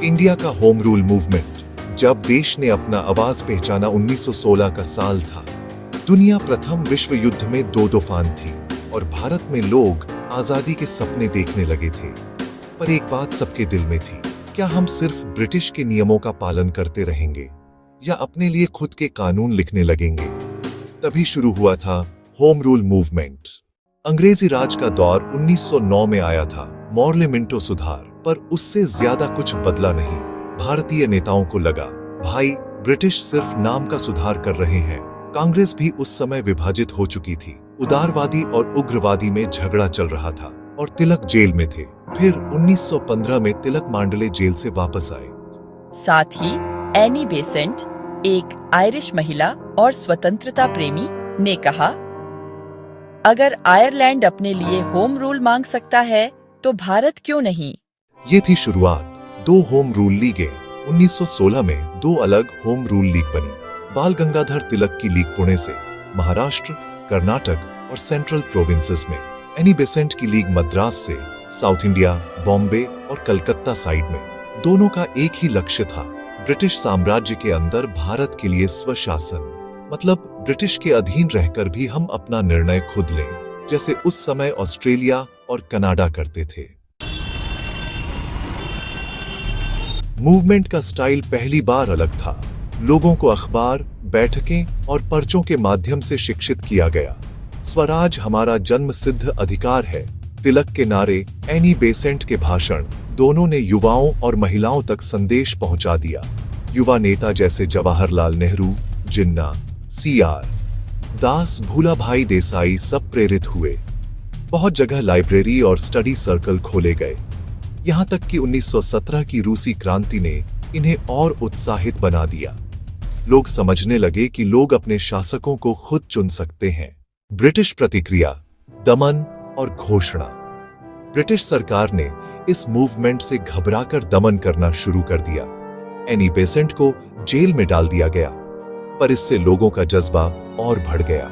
India का home rule movement. जब देश ने अपना आवाज पहचाना 1916 का साल था। दुनिया प्रथम विश्व युद्ध में दो तूफान थी और भारत में लोग आजादी के सपने देखने लगे थे। पर एक बात सबके दिल में थी, क्या हम सिर्फ ब्रिटिश के नियमों का पालन करते रहेंगे या अपने लिए खुद के कानून लिखने लगेंगे? तभी शुरू हुआ था होम रूल मूवमेंट। अंग्रेजी राज का दौर 1909 में आया था, मॉर्ले मिंटो सुधार, पर उससे ज्यादा कुछ बदला नहीं। भारतीय नेताओं को लगा, भाई ब्रिटिश सिर्फ नाम का सुधार कर रहे हैं। कांग्रेस भी उस समय विभाजित हो चुकी थी, उदारवादी और उग्रवादी में झगड़ा चल रहा था और तिलक जेल में थे। फिर 1915 में तिलक मांडले जेल से वापस आए। साथ ही एनी बेसेंट, एक आयरिश महिला और स्वतंत्रता प्रेमी, ने कहा, अगर आयरलैंड अपने लिए होम रूल मांग सकता है तो भारत क्यों नहीं? ये थी शुरुआत। दो होम रूल लीगें। 1916 में दो अलग होम रूल लीग बनी। बाल गंगाधर तिलक की लीग पुणे से, महाराष्ट्र, कर्नाटक और सेंट्रल प्रोविंसेस में। एनी बेसेंट की लीग मद्रास से, साउथ इंडिया, बॉम्बे और कलकत्ता साइड में। दोनों का एक ही लक्ष्य था, ब्रिटिश साम्राज्य के अंदर भारत के लिए स्वशासन। मतलब ब्रिटिश के अधीन रहकर भी हम अपना निर्णय खुद लें, जैसे उस समय ऑस्ट्रेलिया और कनाडा करते थे। मूवमेंट का स्टाइल पहली बार अलग था। लोगों को अखबार, बैठकें और पर्चों के माध्यम से शिक्षित किया गया। स्वराज हमारा जन्म सिद्ध अधिकार है, तिलक के नारे, एनी बेसेंट के भाषण, दोनों ने युवाओं और महिलाओं तक संदेश पहुंचा दिया। युवा नेता जैसे जवाहरलाल नेहरू, जिन्ना, सीआर दास, भूलाभाई देसाई सब प्रेरित हुए। बहुत जगह लाइब्रेरी और स्टडी सर्कल खोले गए। यहां तक कि 1917 की रूसी क्रांति ने इन्हें और उत्साहित बना दिया। लोग समझने लगे कि लोग अपने शासकों को खुद चुन सकते हैं। ब्रिटिश प्रतिक्रिया, दमन और घोषणा। ब्रिटिश सरकार ने इस मूवमेंट से घबराकर दमन करना शुरू कर दिया। एनी बेसेंट को जेल में डाल दिया गया, पर इससे लोगों का जज्बा और बढ़ गया।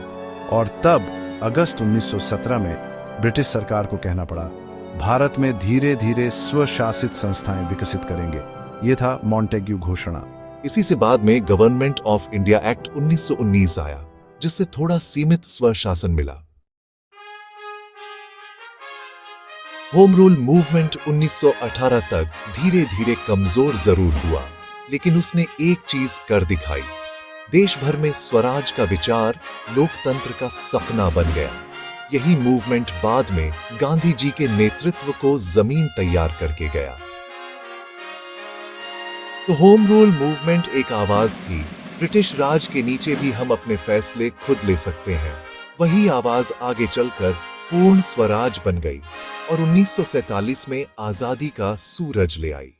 और तब अगस्त 1917 में ब्रिटिश सरकार को कहना पड़ा, भारत में धीरे धीरे स्वशासित संस्थाएं विकसित करेंगे। ये था मॉन्टेग्यू घोषणा। इसी से बाद में गवर्नमेंट ऑफ इंडिया एक्ट 1919 आया, जिससे थोड़ा सीमित स्वशासन मिला। होम रूल मूवमेंट 1918 तक धीरे धीरे कमजोर जरूर हुआ, लेकिन उसने एक चीज कर दिखाई। देश भर में स्वराज का विचार लोकतंत्र का सपना बन गया। यही मूवमेंट बाद में गांधी जी के नेतृत्व को जमीन तैयार करके गया। तो होम रूल मूवमेंट एक आवाज थी, ब्रिटिश राज के नीचे भी हम अपने फैसले खुद ले सकते हैं। वही आवाज आगे चलकर पूर्ण स्वराज बन गई और 1947 में आजादी का सूरज ले आई।